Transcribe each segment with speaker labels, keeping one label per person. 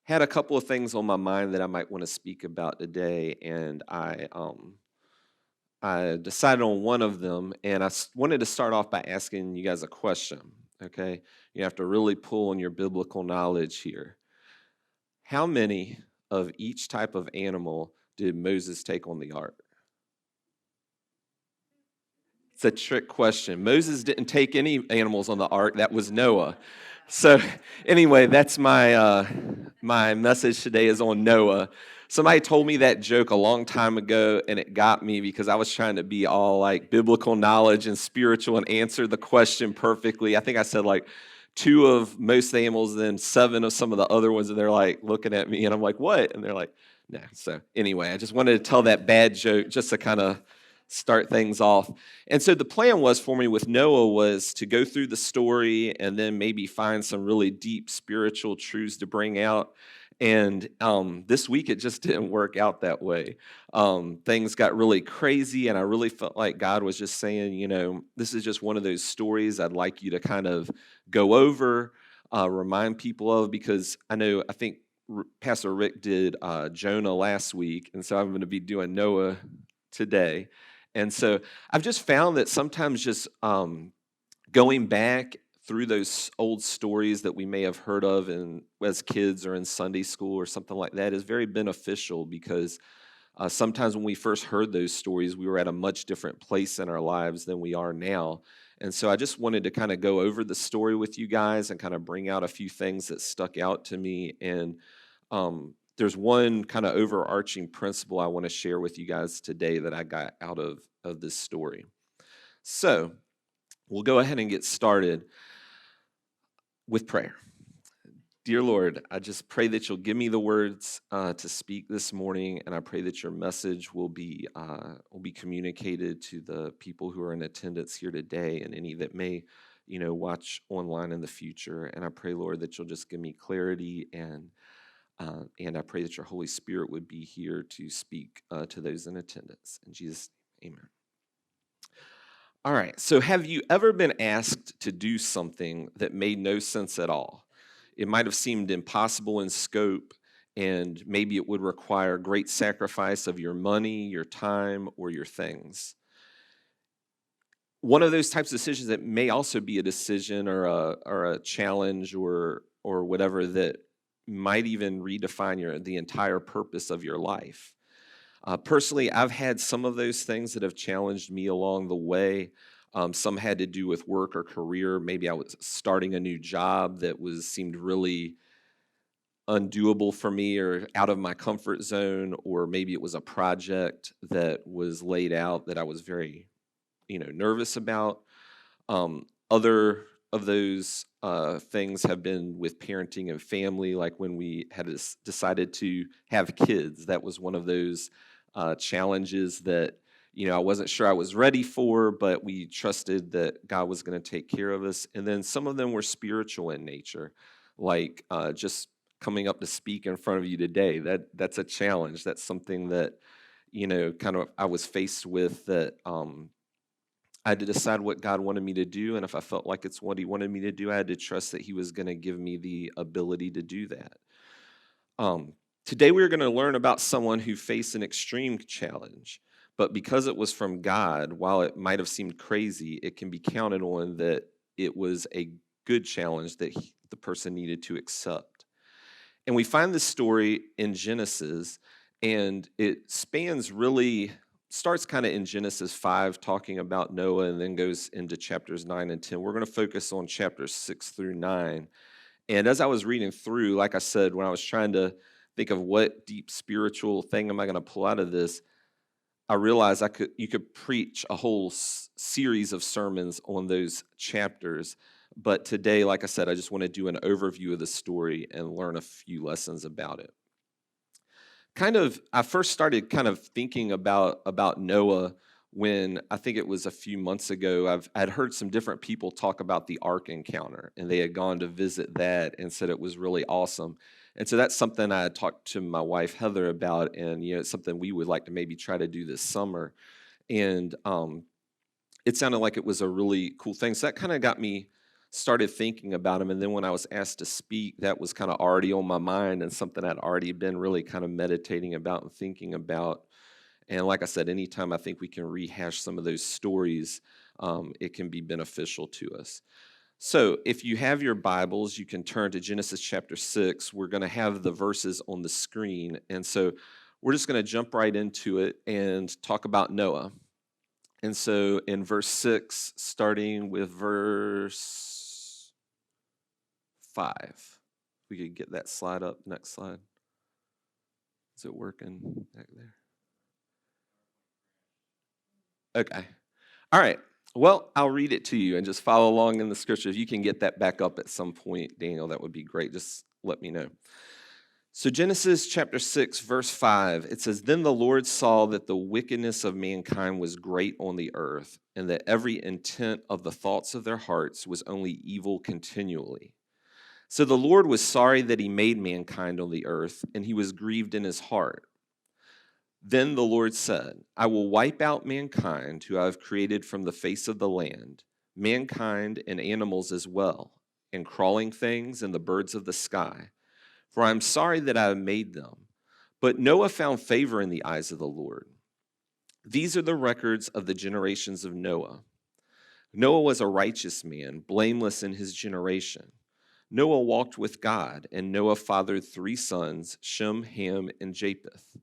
Speaker 1: had a couple of things on my mind that I might want to speak about today, and I decided on one of them, and wanted to start off by asking you guys a question. Okay, you have to really pull on your biblical knowledge here. How many of each type of animal did Moses take on the ark? It's a trick question. Moses didn't take any animals on the ark. That was Noah. So anyway, that's my message today is on Noah. Somebody told me that joke a long time ago, and it got me because I was trying to be all like biblical knowledge and spiritual and answer the question perfectly. I think I said like two of most animals, then seven of some of the other ones, and they're like looking at me, and I'm like, "What?" And they're like, "No." So anyway, I just wanted to tell that bad joke just to kind of start things off. And so the plan was for me with Noah was to go through the story and then maybe find some really deep spiritual truths to bring out. And this week it just didn't work out that way. Things got really crazy, and I really felt like God was just saying, this is just one of those stories I'd like you to kind of go over, remind people of, because I think Pastor Rick did Jonah last week, and so I'm going to be doing Noah today. And so I've just found that sometimes just going back through those old stories that we may have heard of as kids or in Sunday school or something like that is very beneficial, because sometimes when we first heard those stories, we were at a much different place in our lives than we are now. And so I just wanted to kind of go over the story with you guys and kind of bring out a few things that stuck out to me. And there's one kind of overarching principle I want to share with you guys today that I got out of this story. So we'll go ahead and get started with prayer. Dear Lord, I just pray that you'll give me the words to speak this morning, and I pray that your message will be communicated to the people who are in attendance here today, and any that may, watch online in the future. And I pray, Lord, that you'll just give me clarity, and I pray that your Holy Spirit would be here to speak to those in attendance. In Jesus' name, amen. All right, so have you ever been asked to do something that made no sense at all? It might have seemed impossible in scope, and maybe it would require great sacrifice of your money, your time, or your things. One of those types of decisions that may also be a decision or a challenge or whatever that might even redefine the entire purpose of your life. Personally, I've had some of those things that have challenged me along the way. Some had to do with work or career. Maybe I was starting a new job that seemed really undoable for me or out of my comfort zone, or maybe it was a project that was laid out that I was very, nervous about. Other of those things have been with parenting and family, like when we had decided to have kids. That was one of those challenges that I wasn't sure I was ready for, but we trusted that God was going to take care of us. And then some of them were spiritual in nature, like just coming up to speak in front of you today. That's a challenge. That's something that kind of I was faced with, that I had to decide what God wanted me to do, and if I felt like it's what he wanted me to do, I had to trust that he was going to give me the ability to do that. Today we're going to learn about someone who faced an extreme challenge, but because it was from God, while it might have seemed crazy, it can be counted on that it was a good challenge that the person needed to accept. And we find this story in Genesis, and it starts kind of in Genesis 5, talking about Noah, and then goes into chapters 9 and 10. We're going to focus on chapters 6 through 9. And as I was reading through, like I said, when I was trying to think of what deep spiritual thing am I going to pull out of this, I realized you could preach a whole series of sermons on those chapters. But today, like I said, I just want to do an overview of the story and learn a few lessons about it. I first started kind of thinking about Noah when I think it was a few months ago. I'd heard some different people talk about the Ark encounter, and they had gone to visit that and said it was really awesome. And so that's something I had talked to my wife Heather about, and it's something we would like to maybe try to do this summer. And it sounded like it was a really cool thing. So that kind of got me started thinking about them. And then when I was asked to speak, that was kind of already on my mind and something I'd already been really kind of meditating about and thinking about. And like I said, anytime I think we can rehash some of those stories, it can be beneficial to us. So if you have your Bibles, you can turn to Genesis chapter 6. We're going to have the verses on the screen. And so we're just going to jump right into it and talk about Noah. And so in verse 6, starting with verse 5, we could get that slide up. Next slide. Is it working back there? Okay. All right. Well, I'll read it to you and just follow along in the scripture. If you can get that back up at some point, Daniel, that would be great. Just let me know. So Genesis chapter 6, verse 5, it says, "Then the Lord saw that the wickedness of mankind was great on the earth, and that every intent of the thoughts of their hearts was only evil continually. So the Lord was sorry that he made mankind on the earth, and he was grieved in his heart. Then the Lord said, I will wipe out mankind who I have created from the face of the land, mankind and animals as well, and crawling things and the birds of the sky. For I am sorry that I have made them. But Noah found favor in the eyes of the Lord. These are the records of the generations of Noah. Noah was a righteous man, blameless in his generation. Noah walked with God, and Noah fathered 3 sons, Shem, Ham, and Japheth.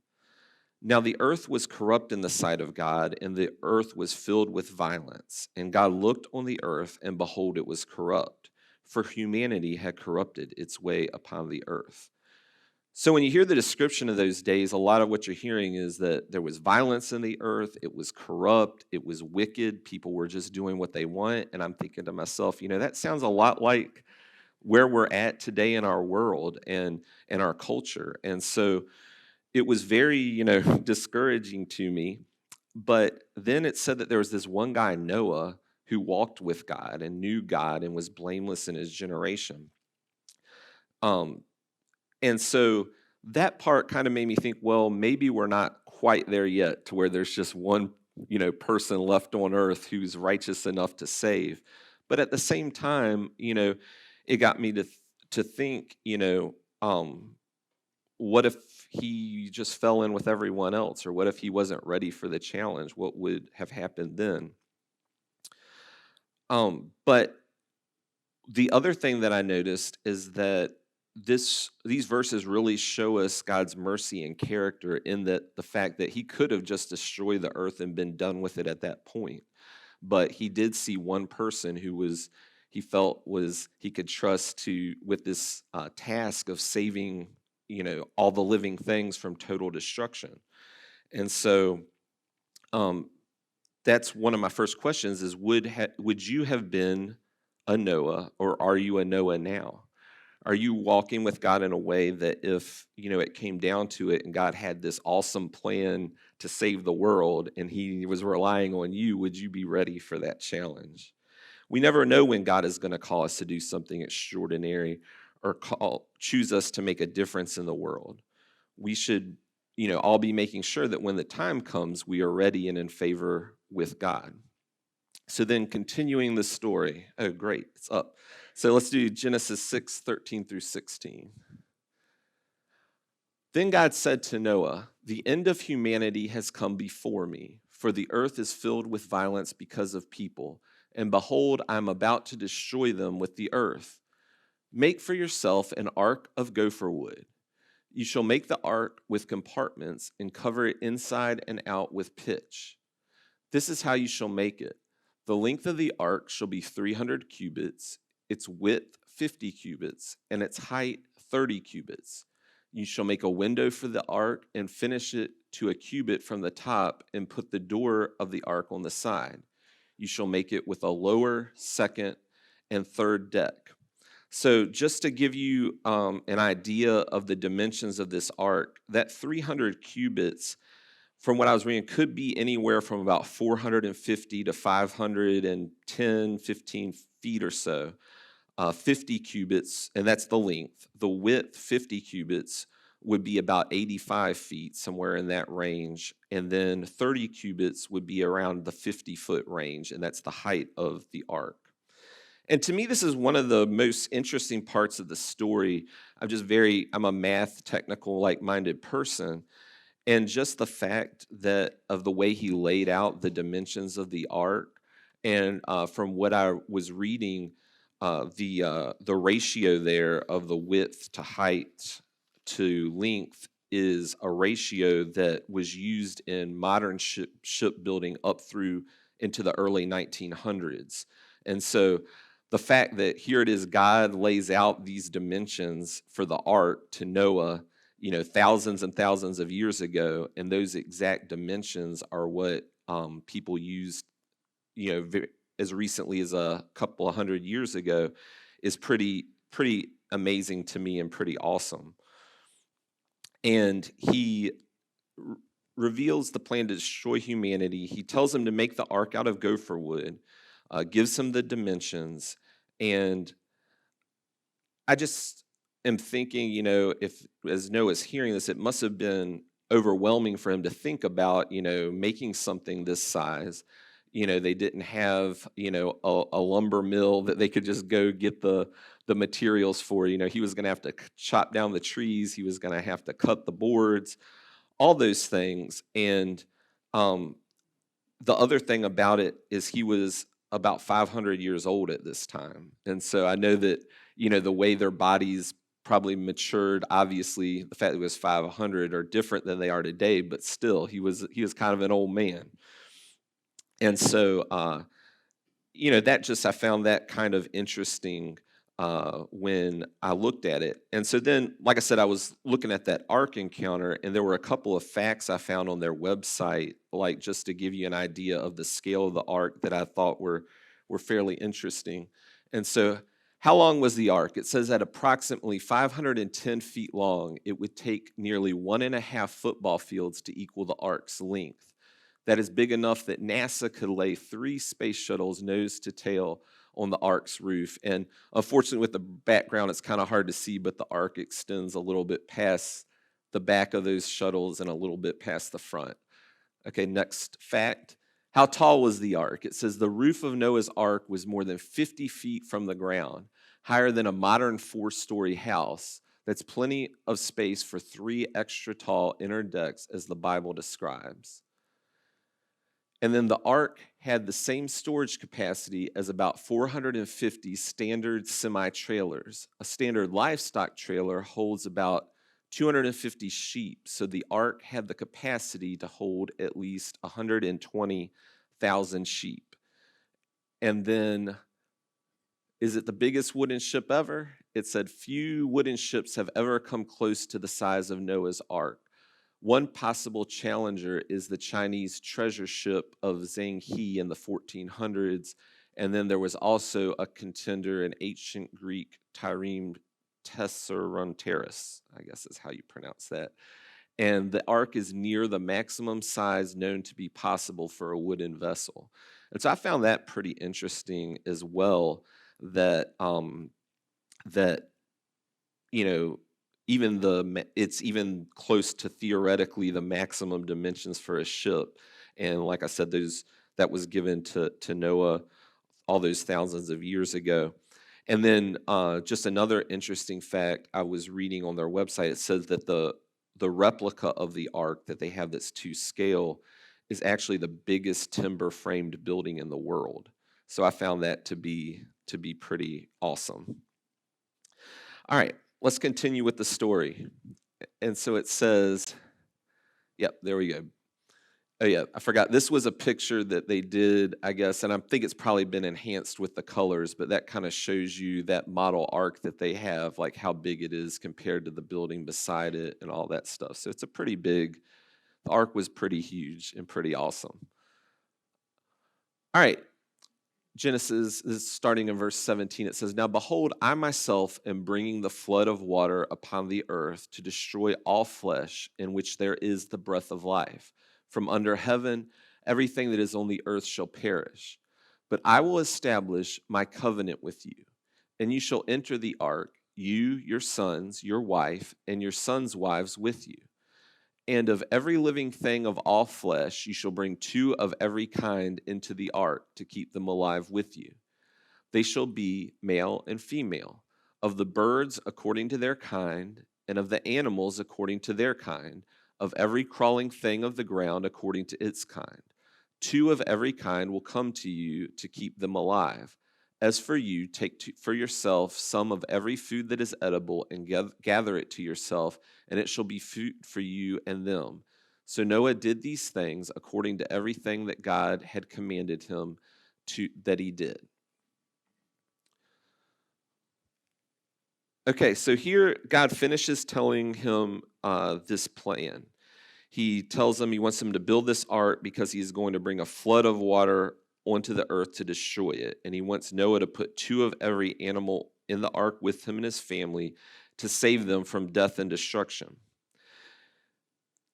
Speaker 1: Now the earth was corrupt in the sight of God, and the earth was filled with violence. And God looked on the earth, and behold, it was corrupt, for humanity had corrupted its way upon the earth. So when you hear the description of those days, a lot of what you're hearing is that there was violence in the earth, it was corrupt, it was wicked, people were just doing what they want. And I'm thinking to myself, that sounds a lot like where we're at today in our world and our culture. And so it was very, discouraging to me. But then it said that there was this one guy, Noah, who walked with God and knew God and was blameless in his generation. And so that part kind of made me think, well, maybe we're not quite there yet to where there's just one, person left on earth who's righteous enough to save. But at the same time, it got me to think, what if he just fell in with everyone else? Or what if he wasn't ready for the challenge? What would have happened then? But the other thing that I noticed is that these verses really show us God's mercy and character in that the fact that he could have just destroyed the earth and been done with it at that point. But he did see one person who he felt he could trust with this task of saving all the living things from total destruction. And so that's one of my first questions is, would you have been a Noah, or are you a Noah now? Are you walking with God in a way that if, it came down to it and God had this awesome plan to save the world and he was relying on you, would you be ready for that challenge? We never know when God is going to call us to do something extraordinary or choose us to make a difference in the world. We should, all be making sure that when the time comes, we are ready and in favor with God. So then continuing the story. Oh, great, it's up. So let's do Genesis 6, 13 through 16. Then God said to Noah, the end of humanity has come before me, for the earth is filled with violence because of people. And behold, I am about to destroy them with the earth. Make for yourself an ark of gopher wood. You shall make the ark with compartments and cover it inside and out with pitch. This is how you shall make it. The length of the ark shall be 300 cubits, its width 50 cubits, and its height 30 cubits. You shall make a window for the ark and finish it to a cubit from the top and put the door of the ark on the side. You shall make it with a lower, second, and third deck. So just to give you an idea of the dimensions of this ark, that 300 cubits, from what I was reading, could be anywhere from about 450 to 510, 15 feet or so. 50 cubits, and that's the length. The width, 50 cubits, would be about 85 feet, somewhere in that range. And then 30 cubits would be around the 50-foot range, and that's the height of the ark. And to me, this is one of the most interesting parts of the story. I'm a math, technical, like-minded person. And just the fact that of the way he laid out the dimensions of the ark, and from what I was reading, the ratio there of the width to height to length is a ratio that was used in modern shipbuilding up through into the early 1900s. And so the fact that here it is, God lays out these dimensions for the ark to Noah, thousands and thousands of years ago, and those exact dimensions are what people used, as recently as a couple of hundred years ago, is pretty amazing to me and pretty awesome. And he reveals the plan to destroy humanity. He tells them to make the ark out of gopher wood, gives them the dimensions, and I just am thinking, if as Noah's hearing this, it must have been overwhelming for him to think about, making something this size. They didn't have, a lumber mill that they could just go get the materials for. He was going to have to chop down the trees. He was going to have to cut the boards, all those things. And the other thing about it is he was about 500 years old at this time. And so I know that, the way their bodies probably matured, obviously, the fact that he was 500 are different than they are today, but still, he was kind of an old man. And so, I found that kind of interesting when I looked at it. And so then, like I said, I was looking at that ark encounter, and there were a couple of facts I found on their website, like just to give you an idea of the scale of the ark that I thought were fairly interesting. And so, how long was the ark? It says at approximately 510 feet long, it would take nearly 1.5 football fields to equal the ark's length. That is big enough that NASA could lay 3 space shuttles nose to tail on the ark's roof. And unfortunately, with the background, it's kind of hard to see, but the ark extends a little bit past the back of those shuttles and a little bit past the front. Okay, next fact. How tall was the ark? It says the roof of Noah's ark was more than 50 feet from the ground, higher than a modern 4-story house. That's plenty of space for 3 extra tall inner decks, as the Bible describes. And then the ark had the same storage capacity as about 450 standard semi-trailers. A standard livestock trailer holds about 250 sheep, so the ark had the capacity to hold at least 120,000 sheep. And then, is it the biggest wooden ship ever? It said few wooden ships have ever come close to the size of Noah's ark. One possible challenger is the Chinese treasure ship of Zhang He in the 1400s, and then there was also a contender in ancient Greek, Trireme Tesseronteris, I guess is how you pronounce that. And the ark is near the maximum size known to be possible for a wooden vessel. And so I found that pretty interesting as well, that it's even close to theoretically the maximum dimensions for a ship. And like I said, that was given to Noah all those thousands of years ago. And then just another interesting fact I was reading on their website, it says that the replica of the ark that they have that's to scale is actually the biggest timber framed building in the world. So I found that to be pretty awesome. All right, let's continue with the story. And so it says, yep, there we go. Oh yeah, I forgot. This was a picture that they did, I guess, and I think it's probably been enhanced with the colors, but that kind of shows you that model ark that they have, like how big it is compared to the building beside it and all that stuff. So it's the ark was pretty huge and pretty awesome. All right, Genesis is starting in verse 17. It says, "Now behold, I myself am bringing the flood of water upon the earth to destroy all flesh in which there is the breath of life. From under heaven, everything that is on the earth shall perish. But I will establish my covenant with you, and you shall enter the ark, you, your sons, your wife, and your sons' wives with you. And of every living thing of all flesh, you shall bring 2 of every kind into the ark to keep them alive with you. They shall be male and female, of the birds according to their kind, and of the animals according to their kind, of every crawling thing of the ground according to its kind. Two of every kind will come to you to keep them alive. As for you, for yourself some of every food that is edible and gather it to yourself, and it shall be food for you and them. So Noah did these things according to everything that God had commanded him that he did. Okay, so here God finishes telling him this plan. He tells him he wants him to build this ark because he's going to bring a flood of water onto the earth to destroy it. And he wants Noah to put two of every animal in the ark with him and his family to save them from death and destruction.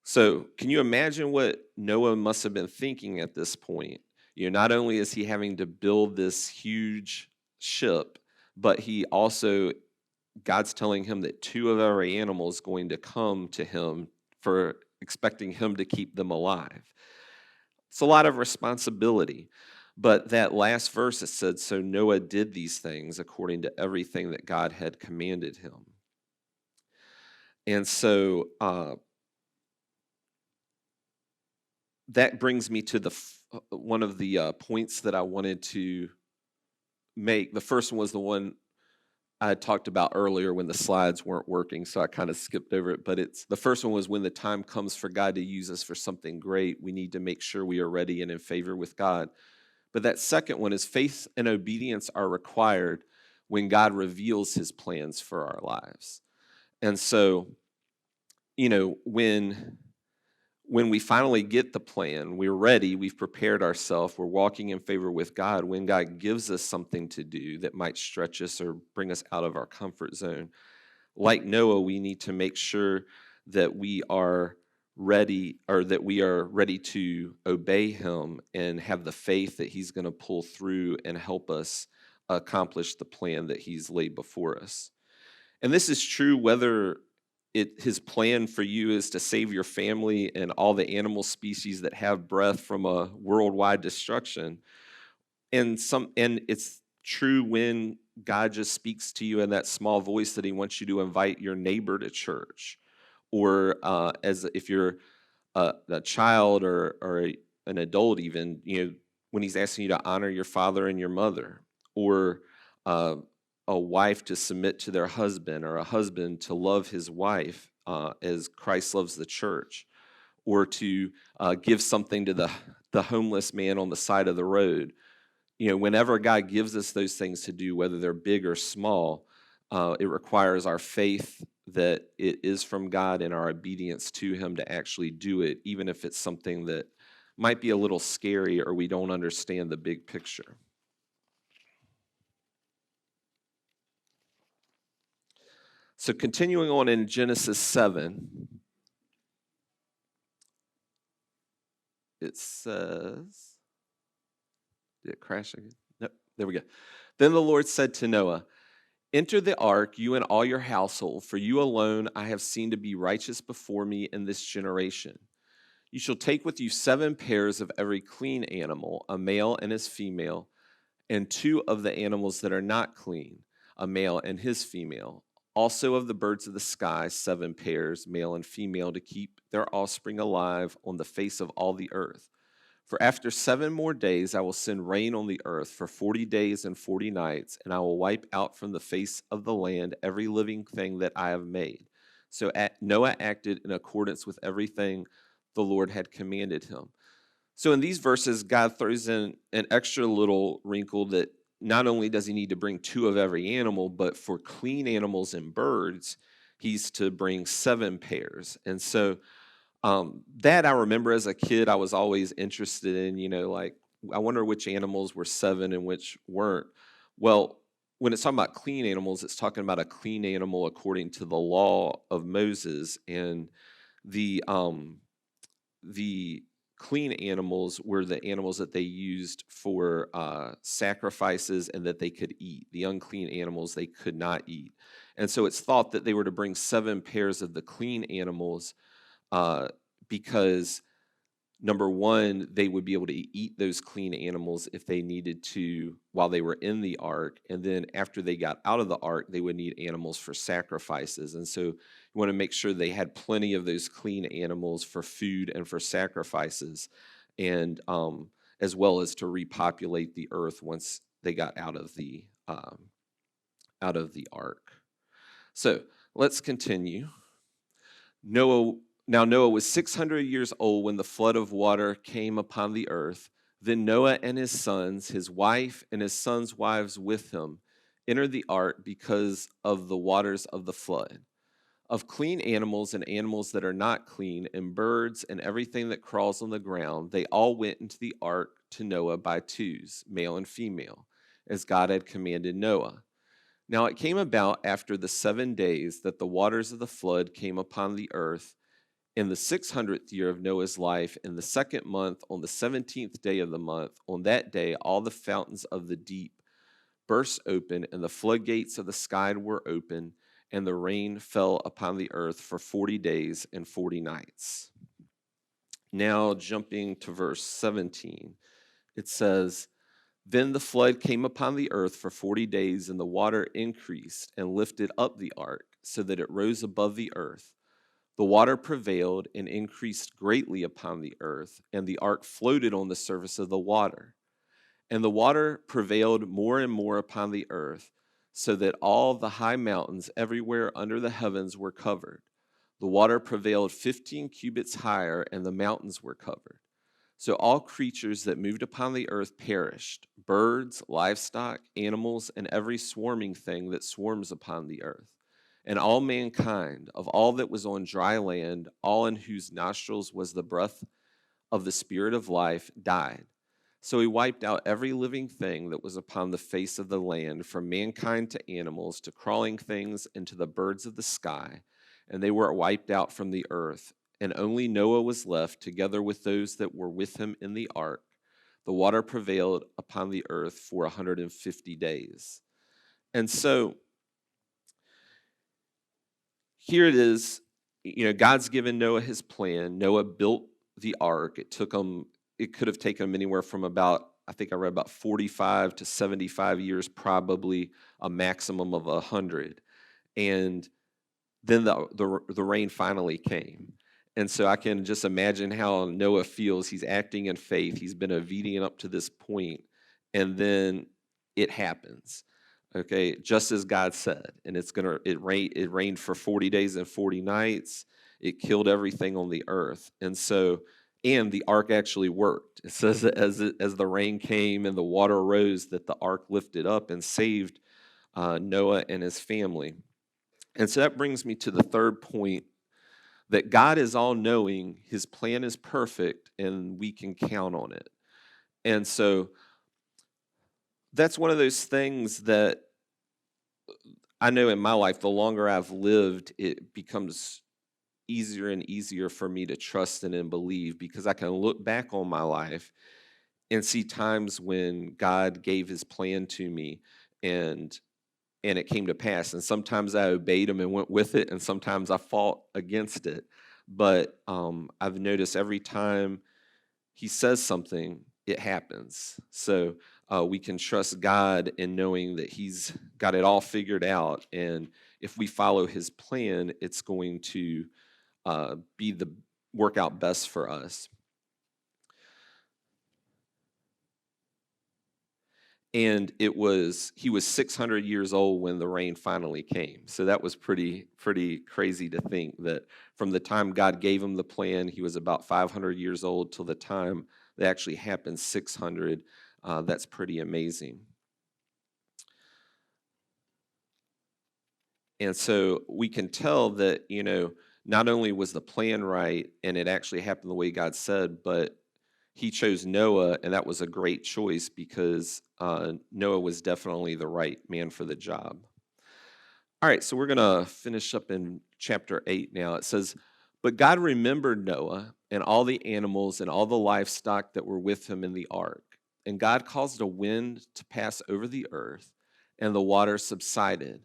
Speaker 1: So can you imagine what Noah must have been thinking at this point? Not only is he having to build this huge ship, but God's telling him that two of every animal is going to come to him for expecting him to keep them alive. It's a lot of responsibility. But that last verse, it said, so Noah did these things according to everything that God had commanded him. And so that brings me to one of the points that I wanted to make. The first one was the one I had talked about earlier when the slides weren't working, so I kind of skipped over it. But the first one was when the time comes for God to use us for something great, we need to make sure we are ready and in favor with God. But that second one is faith and obedience are required when God reveals his plans for our lives. And so, when we finally get the plan, we're ready, we've prepared ourselves, we're walking in favor with God. When God gives us something to do that might stretch us or bring us out of our comfort zone, like Noah, we need to make sure that we are ready, or that we are ready to obey him and have the faith that he's going to pull through and help us accomplish the plan that he's laid before us. And this is true whether his plan for you is to save your family and all the animal species that have breath from a worldwide destruction. And it's true when God just speaks to you in that small voice that he wants you to invite your neighbor to church, or if you're a child or an adult, even when he's asking you to honor your father and your mother, or a wife to submit to their husband, or a husband to love his wife as Christ loves the church, or to give something to the homeless man on the side of the road. Whenever God gives us those things to do, whether they're big or small, it requires our faith that it is from God and our obedience to him to actually do it, even if it's something that might be a little scary or we don't understand the big picture. So continuing on in Genesis 7, it says, did it crash again? No, there we go. Then the Lord said to Noah, enter the ark, you and all your household, for you alone I have seen to be righteous before me in this generation. You shall take with you 7 pairs of every clean animal, a male and his female, and 2 of the animals that are not clean, a male and his female. Also of the birds of the sky, 7 pairs, male and female, to keep their offspring alive on the face of all the earth. For after 7 more days I will send rain on the earth for 40 days and 40 nights, and I will wipe out from the face of the land every living thing that I have made. So Noah acted in accordance with everything the Lord had commanded him. So in these verses, God throws in an extra little wrinkle that not only does he need to bring 2 of every animal, but for clean animals and birds, he's to bring 7 pairs. And so that I remember as a kid, I was always interested in, I wonder which animals were 7 and which weren't. Well, when it's talking about clean animals, it's talking about a clean animal according to the law of Moses. And the clean animals were the animals that they used for sacrifices and that they could eat. The unclean animals they could not eat. And so it's thought that they were to bring 7 pairs of the clean animals because number one, they would be able to eat those clean animals if they needed to while they were in the ark. And then after they got out of the ark, they would need animals for sacrifices. And so you want to make sure they had plenty of those clean animals for food and for sacrifices, and as well as to repopulate the earth once they got out of the ark. So let's continue. Noah was 600 years old when the flood of water came upon the earth. Then Noah and his sons, his wife, and his sons' wives with him entered the ark because of the waters of the flood. Of clean animals and animals that are not clean, and birds and everything that crawls on the ground, they all went into the ark to Noah by twos, male and female, as God had commanded Noah. Now it came about after the 7 days that the waters of the flood came upon the earth in the 600th year of Noah's life, in the second month, on the 17th day of the month. On that day, all the fountains of the deep burst open, and the floodgates of the sky were open, and the rain fell upon the earth for 40 days and 40 nights. Now, jumping to verse 17, it says, Then the flood came upon the earth for 40 days, and the water increased and lifted up the ark, so that it rose above the earth. The water prevailed and increased greatly upon the earth, and the ark floated on the surface of the water. And the water prevailed more and more upon the earth, so that all the high mountains everywhere under the heavens were covered. The water prevailed 15 cubits higher, and the mountains were covered. So all creatures that moved upon the earth perished, birds, livestock, animals, and every swarming thing that swarms upon the earth. And all mankind, of all that was on dry land, all in whose nostrils was the breath of the Spirit of life, died. So he wiped out every living thing that was upon the face of the land, from mankind to animals, to crawling things, and to the birds of the sky. And they were wiped out from the earth. And only Noah was left, together with those that were with him in the ark. The water prevailed upon the earth for 150 days. And so here it is, God's given Noah his plan. Noah built the ark. It could have taken him anywhere from I think I read about 45 to 75 years, probably a maximum of 100. And then the rain finally came. And so I can just imagine how Noah feels. He's acting in faith. He's been obedient up to this point, and then it happens. Okay, just as God said, and it rained for 40 days and 40 nights. It killed everything on the earth, and the ark actually worked. It says that as the rain came and the water rose, that the ark lifted up and saved Noah and his family. And so that brings me to the third point, that God is all-knowing, his plan is perfect, and we can count on it. And so that's one of those things that I know in my life, the longer I've lived, it becomes easier and easier for me to trust in and believe, because I can look back on my life and see times when God gave his plan to me, and it came to pass. And sometimes I obeyed him and went with it, and sometimes I fought against it. But I've noticed every time he says something, it happens. So we can trust God in knowing that he's got it all figured out. And if we follow his plan, it's going to work out best for us. And he was 600 years old when the rain finally came. So that was pretty crazy to think that from the time God gave him the plan, he was about 500 years old till the time that actually happened, 600. That's pretty amazing. And so we can tell that, not only was the plan right and it actually happened the way God said, but he chose Noah, and that was a great choice, because Noah was definitely the right man for the job. All right, so we're going to finish up in chapter 8 now. It says, But God remembered Noah and all the animals and all the livestock that were with him in the ark. And God caused a wind to pass over the earth, and the water subsided.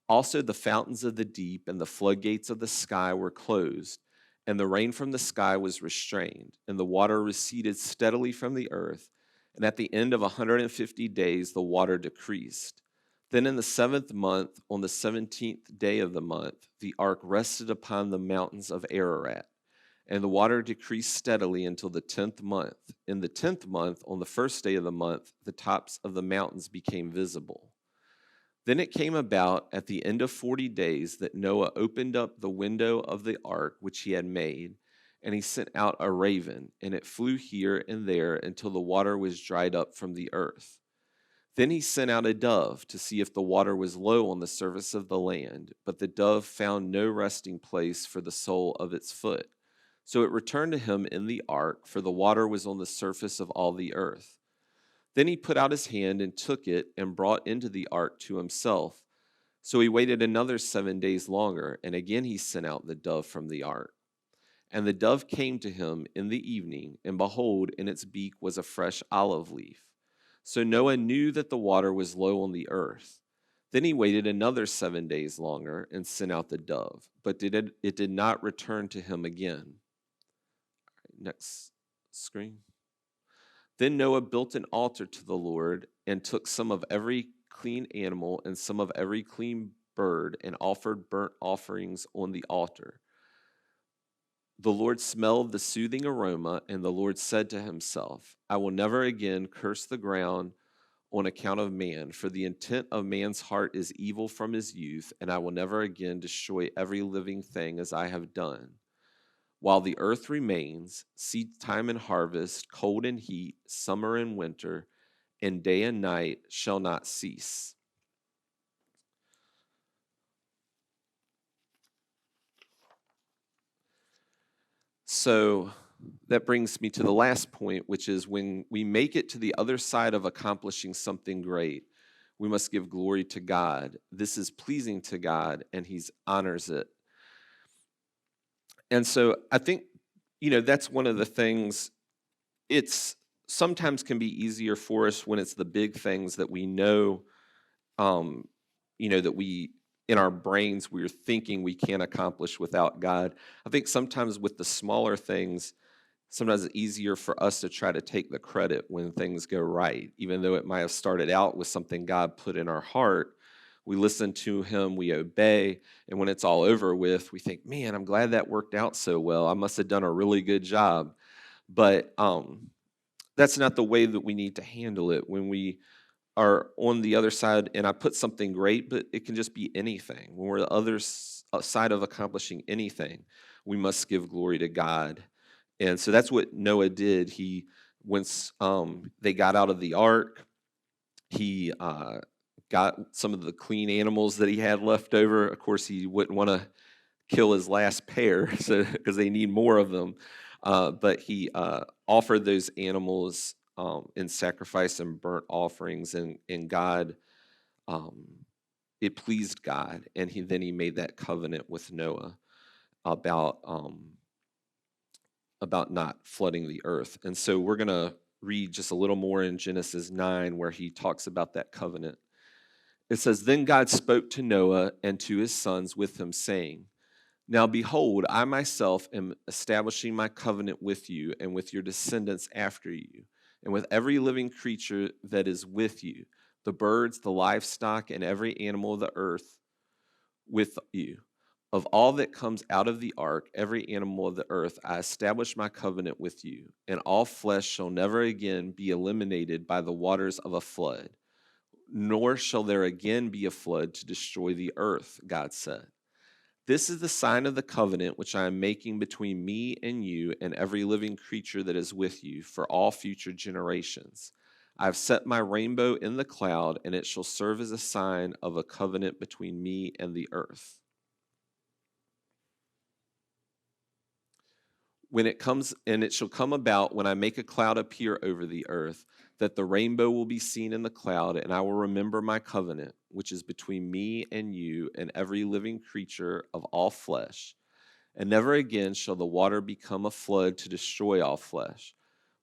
Speaker 1: Also the fountains of the deep and the floodgates of the sky were closed, And the rain from the sky was restrained, and the water receded steadily from the earth. And at the end of 150 days, the water decreased. Then in the 7th month, on the 17th day of the month, the ark rested upon the mountains of Ararat. And the water decreased steadily until the 10th month. In the 10th month, on the first day of the month, the tops of the mountains became visible. Then it came about at the end of 40 days that Noah opened up the window of the ark which he had made, and he sent out a raven, and it flew here and there until the water was dried up from the earth. Then he sent out a dove to see if the water was low on the surface of the land, but the dove found no resting place for the sole of its foot. So it returned to him in the ark, for the water was on the surface of all the earth. Then he put out his hand and took it and brought into the ark to himself. So he waited another 7 days longer, and again he sent out the dove from the ark. And the dove came to him in the evening, and behold, in its beak was a fresh olive leaf. So Noah knew that the water was low on the earth. Then he waited another 7 days longer and sent out the dove, but it did not return to him again. Next screen. Then Noah built an altar to the Lord and took some of every clean animal and some of every clean bird and offered burnt offerings on the altar. The Lord smelled the soothing aroma, and the Lord said to himself, I will never again curse the ground on account of man, for the intent of man's heart is evil from his youth, and I will never again destroy every living thing as I have done. While the earth remains, seed time and harvest, cold and heat, summer and winter, and day and night shall not cease. So that brings me to the last point, which is when we make it to the other side of accomplishing something great, we must give glory to God. This is pleasing to God, and He honors it. And so I think, that's one of the things. It's sometimes can be easier for us when it's the big things that we know, that we, in our brains, we're thinking we can't accomplish without God. I think sometimes with the smaller things, sometimes it's easier for us to try to take the credit when things go right, even though it might have started out with something God put in our heart. We listen to Him, we obey, and when it's all over with, we think, man, I'm glad that worked out so well. I must have done a really good job. But that's not the way that we need to handle it when we are on the other side. And I put something great, but it can just be anything. When we're the other side of accomplishing anything, we must give glory to God. And so that's what Noah did. Once they got out of the ark, he got some of the clean animals that he had left over. Of course, he wouldn't want to kill his last pair because they need more of them. But he offered those animals in sacrifice and burnt offerings, and God, it pleased God, and then he made that covenant with Noah about not flooding the earth. And so we're going to read just a little more in Genesis 9 where he talks about that covenant. It says, Then God spoke to Noah and to his sons with him, saying, Now behold, I myself am establishing my covenant with you and with your descendants after you, and with every living creature that is with you, the birds, the livestock, and every animal of the earth with you. Of all that comes out of the ark, every animal of the earth, I establish my covenant with you, and all flesh shall never again be eliminated by the waters of a flood, nor shall there again be a flood to destroy the earth, God said. This is the sign of the covenant which I am making between me and you and every living creature that is with you for all future generations. I have set my rainbow in the cloud, and it shall serve as a sign of a covenant between me and the earth. When it comes, and it shall come about when I make a cloud appear over the earth, that the rainbow will be seen in the cloud, and I will remember my covenant, which is between me and you and every living creature of all flesh. And never again shall the water become a flood to destroy all flesh.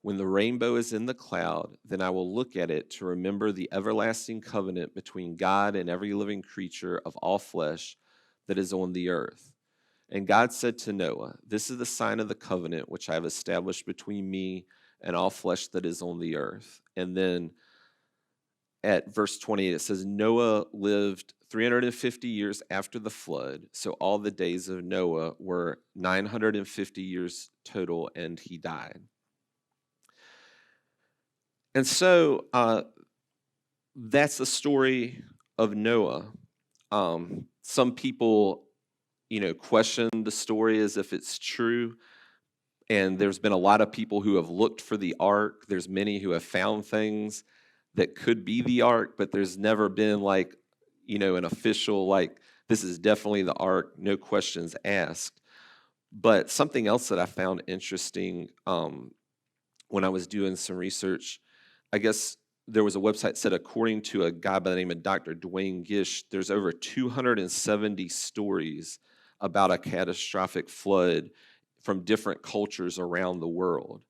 Speaker 1: When the rainbow is in the cloud, then I will look at it to remember the everlasting covenant between God and every living creature of all flesh that is on the earth. And God said to Noah, "This is the sign of the covenant which I have established between me and all flesh that is on the earth." And then at verse 28, it says, Noah lived 350 years after the flood. So all the days of Noah were 950 years total, and he died. And so that's the story of Noah. Some people, question the story as if it's true. And there's been a lot of people who have looked for the ark. There's many who have found things that could be the ark, but there's never been an official, this is definitely the ark, no questions asked. But something else that I found interesting when I was doing some research, I guess there was a website that said, according to a guy by the name of Dr. Dwayne Gish, there's over 270 stories about a catastrophic flood from different cultures around the world.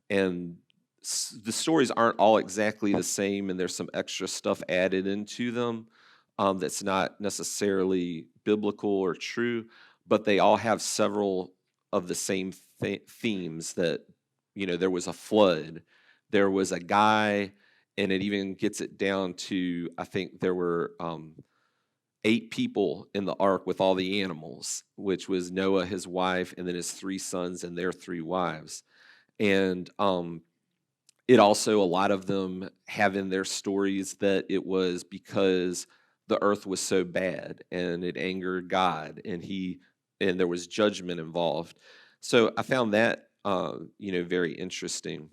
Speaker 1: And the stories aren't all exactly the same, and there's some extra stuff added into them that's not necessarily biblical or true, but they all have several of the same themes that, there was a flood, there was a guy, and it even gets it down to, I think there were 8 people in the ark with all the animals, which was Noah, his wife, and then his 3 sons and their 3 wives. And it also, a lot of them have in their stories that it was because the earth was so bad and it angered God, and there was judgment involved. So I found that very interesting.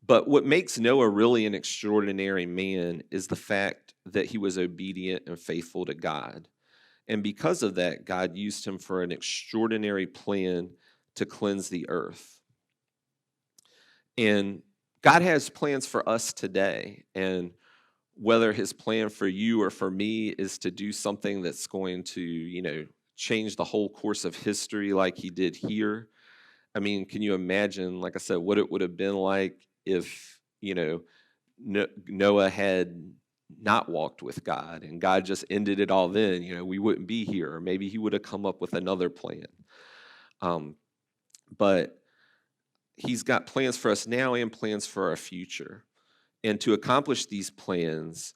Speaker 1: But what makes Noah really an extraordinary man is the fact that he was obedient and faithful to God. And because of that, God used him for an extraordinary plan to cleanse the earth. And God has plans for us today. And whether his plan for you or for me is to do something that's going to, change the whole course of history like he did here. I mean, can you imagine, like I said, what it would have been like if, Noah had not walked with God and God just ended it all then, we wouldn't be here. Or maybe he would have come up with another plan. But he's got plans for us now and plans for our future. And to accomplish these plans,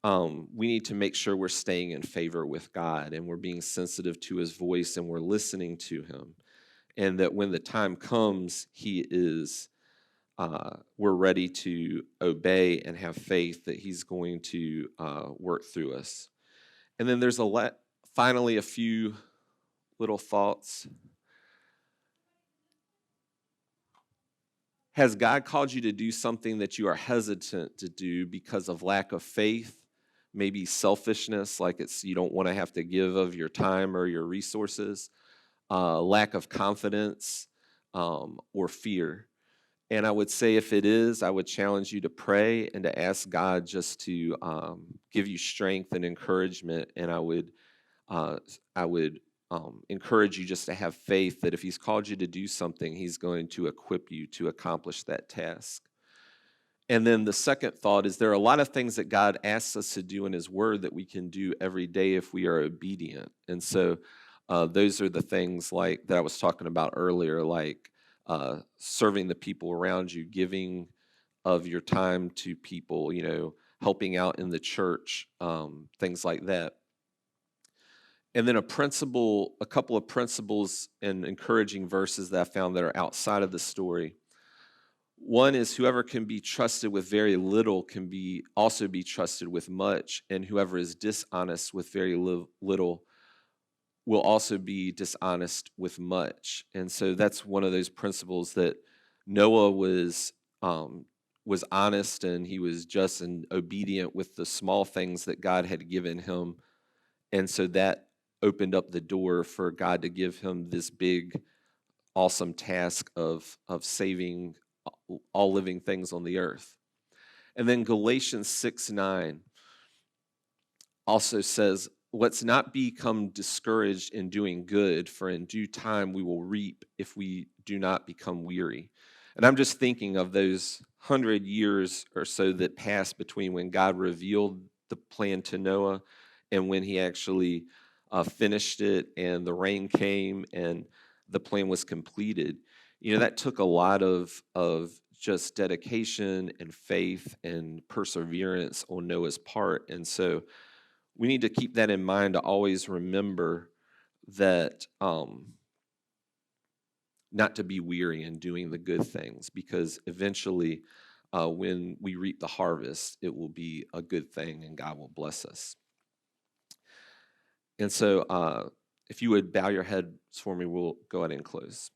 Speaker 1: we need to make sure we're staying in favor with God and we're being sensitive to his voice and we're listening to him. And that when the time comes, we're ready to obey and have faith that he's going to work through us. And then there's finally a few little thoughts. Has God called you to do something that you are hesitant to do because of lack of faith, maybe selfishness, like you don't want to have to give of your time or your resources, lack of confidence, or fear? And I would say if it is, I would challenge you to pray and to ask God just to give you strength and encouragement. And I would encourage you just to have faith that if he's called you to do something, he's going to equip you to accomplish that task. And then the second thought is there are a lot of things that God asks us to do in his word that we can do every day if we are obedient. And so those are the things like that I was talking about earlier, like serving the people around you, giving of your time to people, helping out in the church, things like that. And then a couple of principles and encouraging verses that I found that are outside of the story. One is whoever can be trusted with very little can also be trusted with much, and whoever is dishonest with very little will also be dishonest with much. And so that's one of those principles that Noah was honest, and he was just and obedient with the small things that God had given him. And so that opened up the door for God to give him this big, awesome task of saving all living things on the earth. And then Galatians 6:9 also says, let's not become discouraged in doing good, for in due time we will reap if we do not become weary. And I'm just thinking of those 100 years or so that passed between when God revealed the plan to Noah and when he actually finished it, and the rain came, and the plan was completed. That took a lot of just dedication and faith and perseverance on Noah's part. And so we need to keep that in mind, to always remember that not to be weary in doing the good things, because eventually when we reap the harvest, it will be a good thing and God will bless us. And so if you would bow your heads for me, we'll go ahead and close.